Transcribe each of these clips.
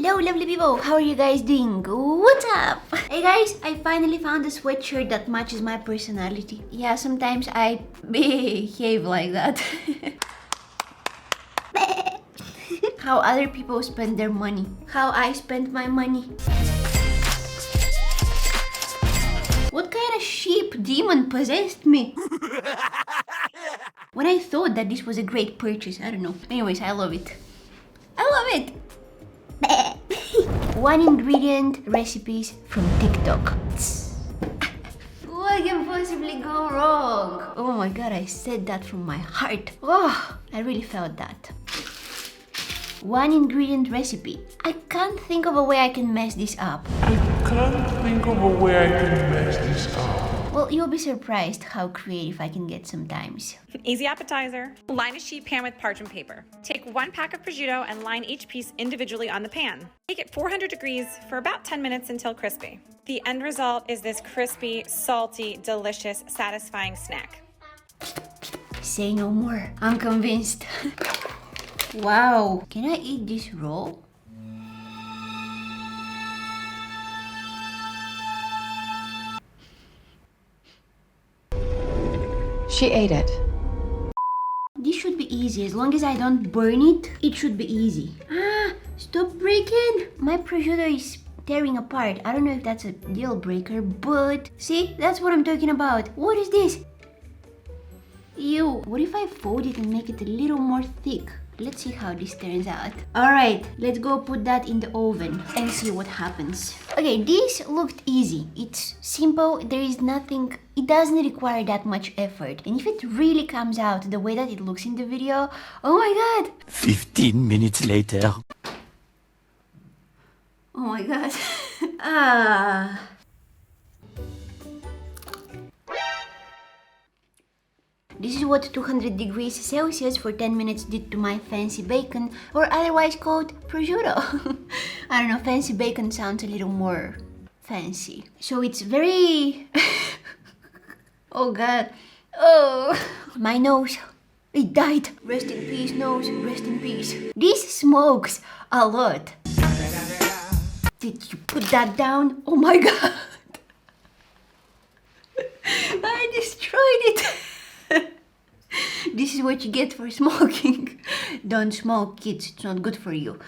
Hello lovely people, how are you guys doing? What's up? Hey guys, I finally found a sweatshirt that matches my personality. Yeah, sometimes I behave like that. How other people spend their money. How I spend my money. What kind of sheep demon possessed me? When I thought that this was a great purchase, I don't know. Anyways, I love it. I love it! One ingredient recipes from TikTok. What can possibly go wrong? Oh my god, I said that from my heart. Oh, I really felt that. One ingredient recipe. I can't think of a way I can mess this up. Well, you'll be surprised how creative I can get sometimes. Easy appetizer. Line a sheet pan with parchment paper. Take 1 pack of prosciutto and line each piece individually on the pan. Bake at 400 degrees for about 10 minutes until crispy. The end result is this crispy, salty, delicious, satisfying snack. Say no more. I'm convinced. Wow. Can I eat this raw? She ate it. This should be easy. As long as I don't burn it, it should be easy. Ah, stop breaking! My prosciutto is tearing apart. I don't know if that's a deal breaker, but see, that's what I'm talking about. What is this? Ew. What if I fold it and make it a little more thick? Let's see how this turns out. Alright, let's go put that in the oven and see what happens. Okay, this looked easy. It's simple, there is nothing, it doesn't require that much effort. And if it really comes out the way that it looks in the video, oh my god! 15 minutes later. Oh my god. Ah. This is what 200 degrees Celsius for 10 minutes did to my fancy bacon, or otherwise called prosciutto. I don't know, fancy bacon sounds a little more fancy. So it's very... Oh god. Oh, my nose. It died. Rest in peace, nose. Rest in peace. This smokes a lot. Did you put that down? Oh my god. I destroyed it. This is what you get for smoking. Don't smoke, kids. It's not good for you.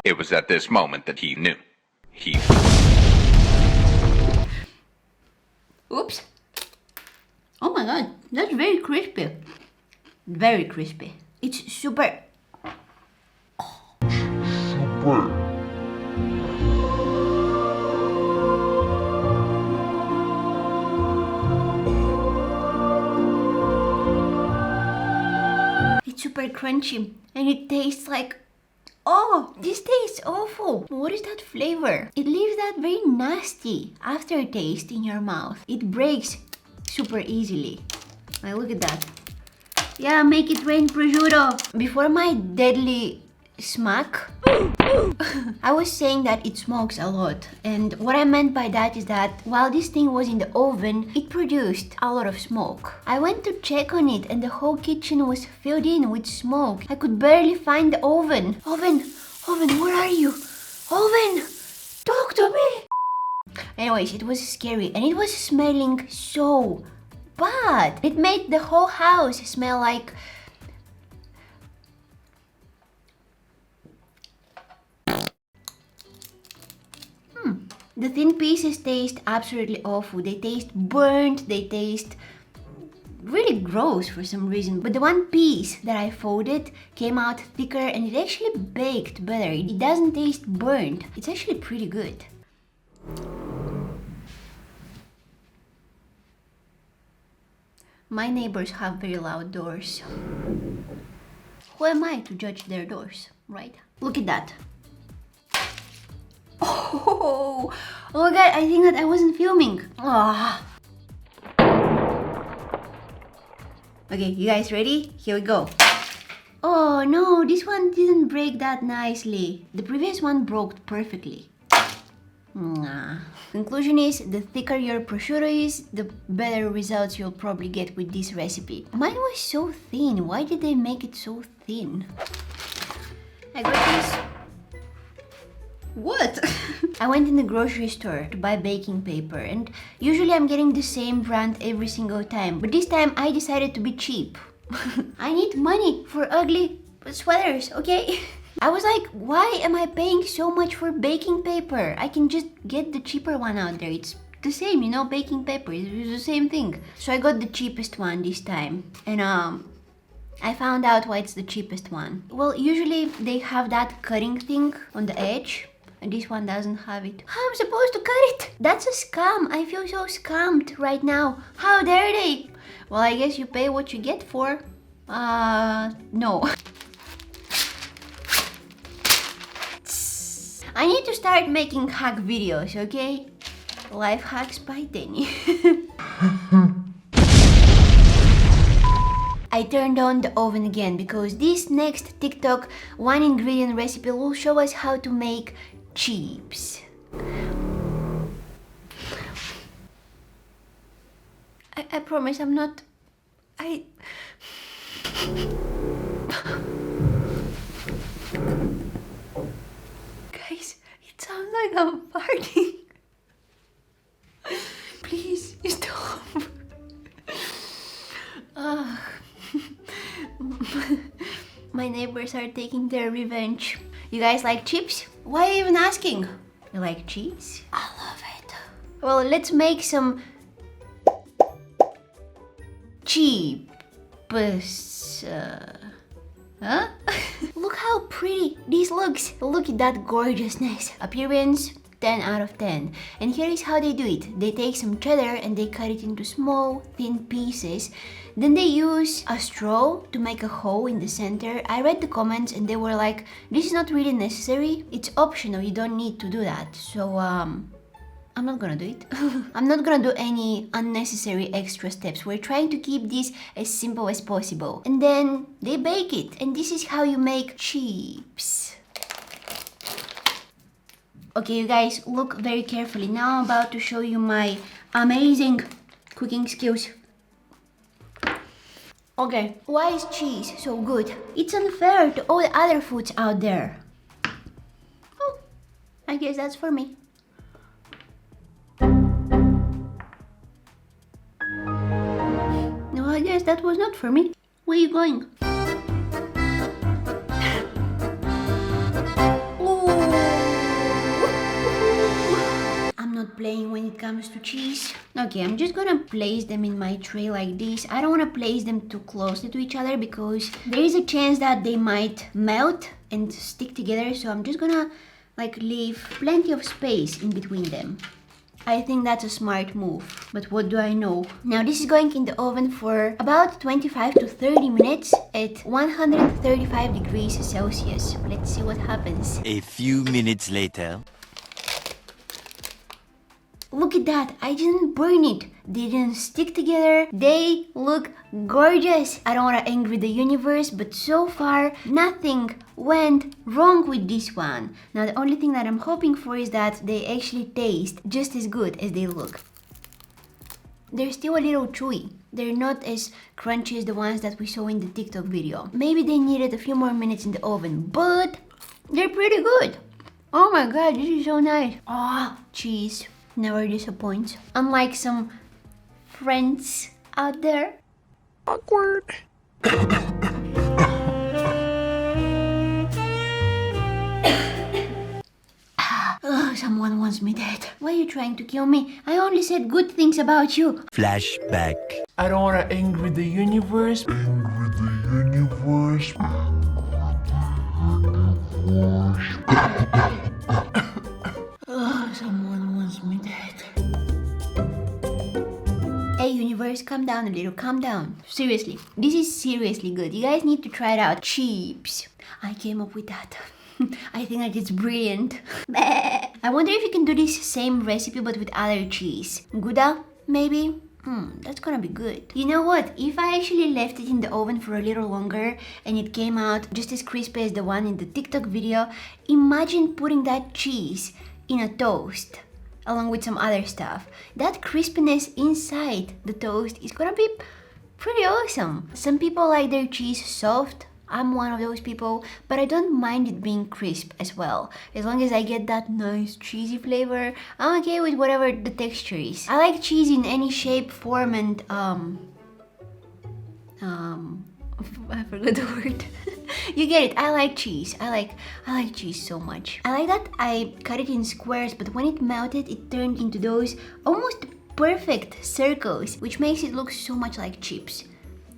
It was at this moment that he knew. Oops. Oh my god, that's very crispy. Very crispy. It's super... super crunchy and it tastes like, oh, this tastes awful. What is that flavor? It leaves that very nasty aftertaste in your mouth. It breaks super easily. Like, look at that. Yeah, make it rain prosciutto. Before my deadly smack, I was saying that it smokes a lot, and what I meant by that is that while this thing was in the oven, it produced a lot of smoke. I went to check on it and the whole kitchen was filled in with smoke. I could barely find the oven. Oven, where are you? Oven, talk to me. Anyways, it was scary and it was smelling so bad. It made the whole house smell like... The thin pieces taste absolutely awful. They taste burnt, they taste really gross for some reason. But the one piece that I folded came out thicker and it actually baked better. It doesn't taste burnt. It's actually pretty good. My neighbors have very loud doors. Who am I to judge their doors, right? Look at that. Oh my god, I think that I wasn't filming. Oh. Okay, you guys ready? Here we go. Oh no, this one didn't break that nicely. The previous one broke perfectly. Conclusion is, the thicker your prosciutto is, the better results you'll probably get with this recipe. Mine was so thin. Why did they make it so thin? I got this What? I went in the grocery store to buy baking paper, and usually I'm getting the same brand every single time, but this time I decided to be cheap. I need money for ugly sweaters, okay? I was like, why am I paying so much for baking paper? I can just get the cheaper one out there. It's the same, you know, baking paper is the same thing. So I got the cheapest one this time, and I found out why it's the cheapest one. Well, usually they have that cutting thing on the edge, and this one doesn't have it. How am I supposed to cut it? That's a scam. I feel so scammed right now. How dare they? Well, I guess you pay what you get for. No. I need to start making hack videos, okay? Life hacks by Denny. I turned on the oven again because this next TikTok one ingredient recipe will show us how to make chips. I promise I'm not... Guys, it sounds like I'm farting. Please, stop. My neighbors are taking their revenge. You guys like chips? Why are you even asking? You like cheese? I love it. Well, let's make some chips. Huh? Look how pretty this looks. Look at that gorgeousness. Appearance, 10 out of 10. And here is how they do it. They take some cheddar and they cut it into small, thin pieces. Then they use a straw to make a hole in the center. I read the comments and they were like, this is not really necessary. It's optional, you don't need to do that. So, I'm not gonna do it. I'm not gonna do any unnecessary extra steps. We're trying to keep this as simple as possible. And then they bake it. And this is how you make chips. Okay, you guys, look very carefully. Now I'm about to show you my amazing cooking skills. Okay, why is cheese so good? It's unfair to all the other foods out there. Oh, I guess that's for me. No, I guess that was not for me. Where are you going? Playing when it comes to cheese. Okay, I'm just gonna place them in my tray like this. I don't want to place them too closely to each other because there is a chance that they might melt and stick together, so I'm just gonna like leave plenty of space in between them. I think that's a smart move, but what do I know? Now this is going in the oven for about 25 to 30 minutes at 135 degrees Celsius. Let's see what happens. A few minutes later. Look at that, I didn't burn it. They didn't stick together. They look gorgeous. I don't want to angry the universe, but so far nothing went wrong with this one. Now the only thing that I'm hoping for is that they actually taste just as good as they look. They're still a little chewy. They're not as crunchy as the ones that we saw in the TikTok video. Maybe they needed a few more minutes in the oven, but they're pretty good. Oh my god, this is so nice. Oh, cheese never disappoints. Unlike some friends out there. Awkward. Someone wants me dead. Why are you trying to kill me? I only said good things about you. Flashback. I don't want to angry the universe. Someone wants me dead. Hey universe, calm down a little, calm down. Seriously, this is seriously good. You guys need to try it out. Chips. I came up with that. I think that it's brilliant. I wonder if you can do this same recipe but with other cheese. Gouda, maybe? That's gonna be good. You know what? If I actually left it in the oven for a little longer and it came out just as crispy as the one in the TikTok video, imagine putting that cheese in a toast along with some other stuff. That crispiness inside the toast is gonna be pretty awesome. Some people like their cheese soft, I'm one of those people, but I don't mind it being crisp as well. As long as I get that nice cheesy flavor, I'm okay with whatever the texture is. I like cheese in any shape, form, and I forgot the word. You get it. I like cheese. I like cheese so much. I like that I cut it in squares, but when it melted, it turned into those almost perfect circles, which makes it look so much like chips.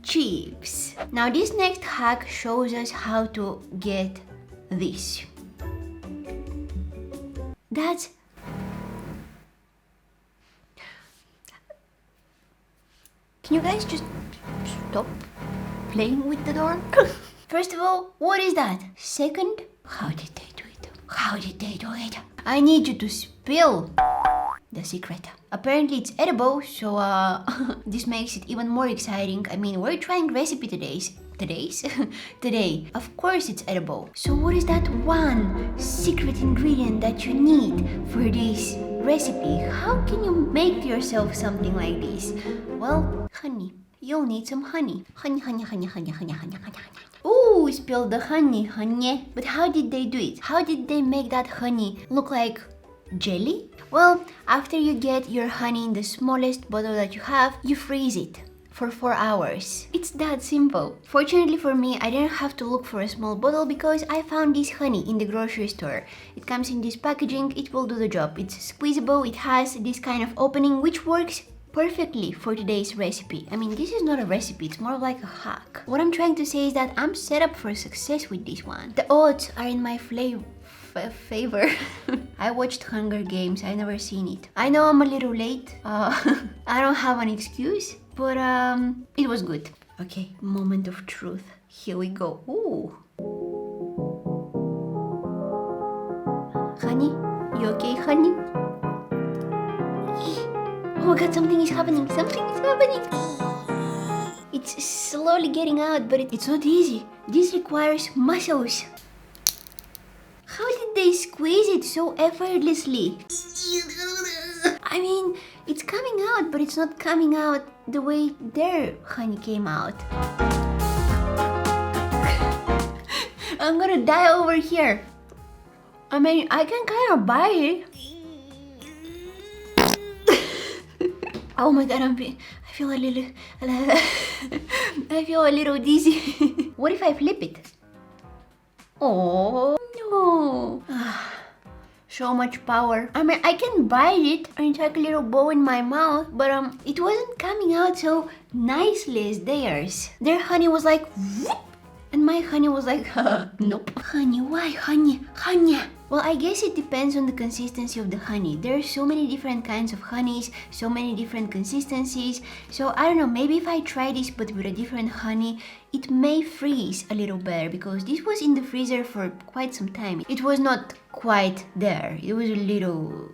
Chips. Now this next hack shows us how to get this. That's... Can you guys just stop playing with the door? First of all, what is that? Second, how did they do it? How did they do it? I need you to spill the secret. Apparently it's edible, so this makes it even more exciting. I mean, we're trying recipe today. Of course it's edible. So what is that one secret ingredient that you need for this recipe? How can you make yourself something like this? Well, honey. You'll need some honey. Honey. Ooh, spilled the honey. But how did they do it? How did they make that honey look like jelly? Well, after you get your honey in the smallest bottle that you have, you freeze it for 4 hours. It's that simple. Fortunately for me, I didn't have to look for a small bottle because I found this honey in the grocery store. It comes in this packaging, it will do the job. It's squeezable, it has this kind of opening which works perfectly for today's recipe. I mean, this is not a recipe, it's more like a hack. What I'm trying to say is that I'm set up for success with this one. The odds are in my favor. I watched Hunger Games, I never seen it. I know I'm a little late. I don't have an excuse, but it was good. Okay, moment of truth. Here we go. Ooh. Honey, you okay, honey? Oh my god, something is happening. It's slowly getting out, but it's not easy. This requires muscles. How did they squeeze it so effortlessly? I mean, it's coming out, but it's not coming out the way their honey came out. I'm gonna die over here. I mean, I can kind of buy it. Oh my god, I feel a little dizzy. What if I flip it? Oh no. So much power. I mean, I can bite it and it's like a little bow in my mouth, but it wasn't coming out so nicely as theirs. Their honey was like whoop, and my honey was like nope. Honey, why honey? Well, I guess it depends on the consistency of the honey. There are so many different kinds of honeys, so many different consistencies. So I don't know, maybe if I try this but with a different honey, it may freeze a little better because this was in the freezer for quite some time. It was not quite there. It was a little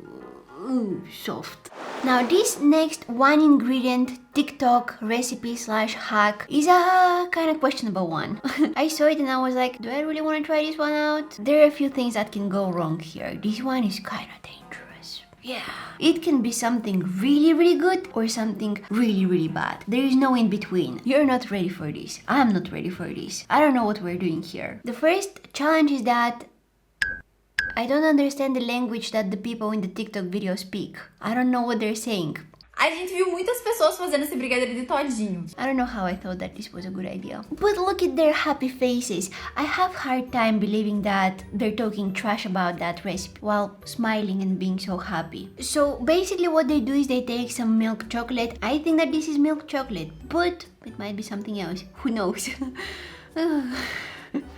soft. Now this next one ingredient TikTok recipe / hack is a kind of questionable one. I saw it and I was like, do I really want to try this one out? There are a few things that can go wrong here. This one is kind of dangerous. Yeah. It can be something really good or something really bad. There is no in between. You're not ready for this. I'm not ready for this. I don't know what we're doing here. The first challenge is that I don't understand the language that the people in the TikTok video speak. I don't know what they're saying. A gente viu muitas pessoas fazendo esse brigadeiro de todinho. I don't know how I thought that this was a good idea. But look at their happy faces. I have hard time believing that they're talking trash about that recipe while smiling and being so happy. So basically what they do is they take some milk chocolate. I think that this is milk chocolate, but it might be something else. Who knows?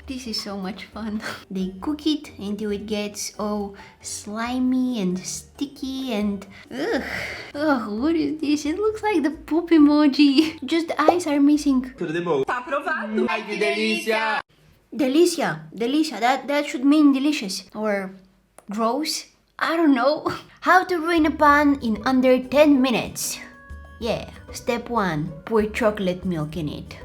This is so much fun. They cook it until it gets all slimy and sticky and ugh, what is this? It looks like the poop emoji. Just the eyes are missing. Tá aprovado. Ai, que delícia. Delícia. That should mean delicious or gross. I don't know. How to ruin a pan in under 10 minutes. Yeah. Step 1. Pour chocolate milk in it.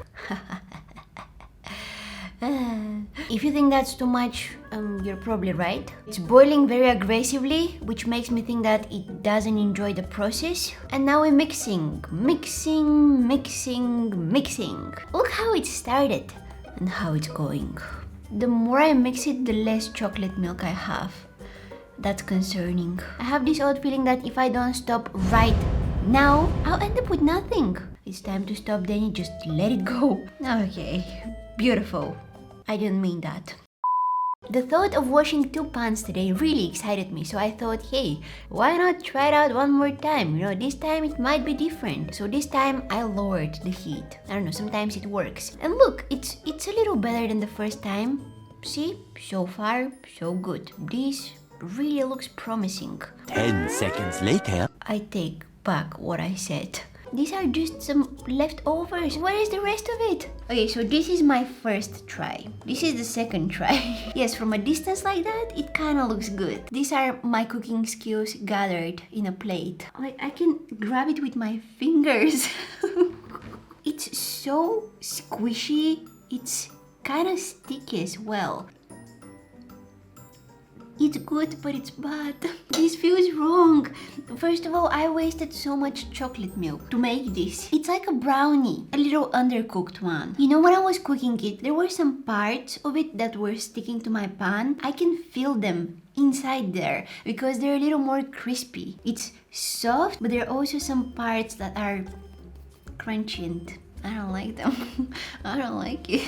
If you think that's too much, you're probably right. It's boiling very aggressively, which makes me think that it doesn't enjoy the process. And now we're mixing. Look how it started. and how it's going. The more I mix it, the less chocolate milk I have. That's concerning. I have this odd feeling that if I don't stop right now, I'll end up with nothing. It's time to stop, Denny. Just let it go. Okay, beautiful. I didn't mean that. The thought of washing 2 pans today really excited me, so I thought, hey, why not try it out one more time? You know, this time it might be different. So this time I lowered the heat. I don't know, sometimes it works. And look, it's a little better than the first time. See? So far, so good. This really looks promising. 10 seconds later. I take back what I said. These are just some leftovers. Where is the rest of it? Okay, so this is my first try. This is the second try. Yes, from a distance like that, it kind of looks good. These are my cooking skills gathered in a plate. I can grab it with my fingers. It's so squishy. It's kind of sticky as well. It's good, but it's bad. This feels wrong. First of all, I wasted so much chocolate milk to make this. It's like a brownie, a little undercooked one. You know, when I was cooking it, there were some parts of it that were sticking to my pan. I can feel them inside there because they're a little more crispy. It's soft, but there are also some parts that are crunchy and I don't like them. I don't like it.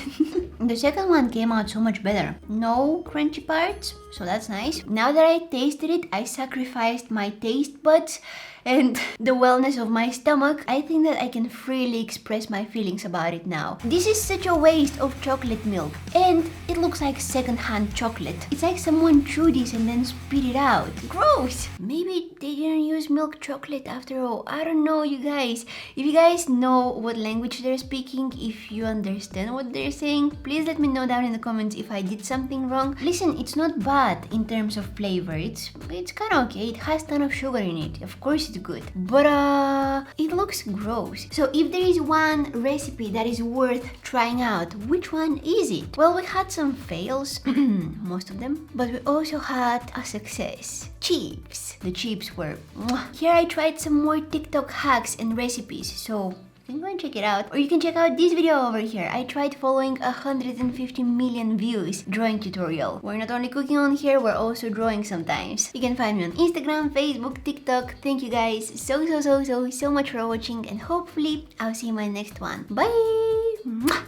The second one came out so much better. No crunchy parts, so that's nice. Now that I tasted it, I sacrificed my taste buds and the wellness of my stomach. I think that I can freely express my feelings about it now. This is such a waste of chocolate milk, and it looks like secondhand chocolate. It's like someone threw this and then spit it out. Gross! Maybe they didn't use milk chocolate after all. I don't know, you guys. If you guys know what language they're speaking, if you understand what they're saying, please let me know down in the comments if I did something wrong. Listen, it's not bad in terms of flavor. It's kind of okay. It has a ton of sugar in it. Of course it's good, but it looks gross. So if there is one recipe that is worth trying out, which one is it? Well, we had some fails, most of them, but we also had a success. Chips. The chips were mwah. Here I tried some more TikTok hacks and recipes, so you can go and check it out. Or you can check out this video over here. I tried following 150 million views drawing tutorial. We're not only cooking on here, we're also drawing sometimes. You can find me on Instagram, Facebook, TikTok. Thank you guys so much for watching, and hopefully I'll see you in my next one. Bye!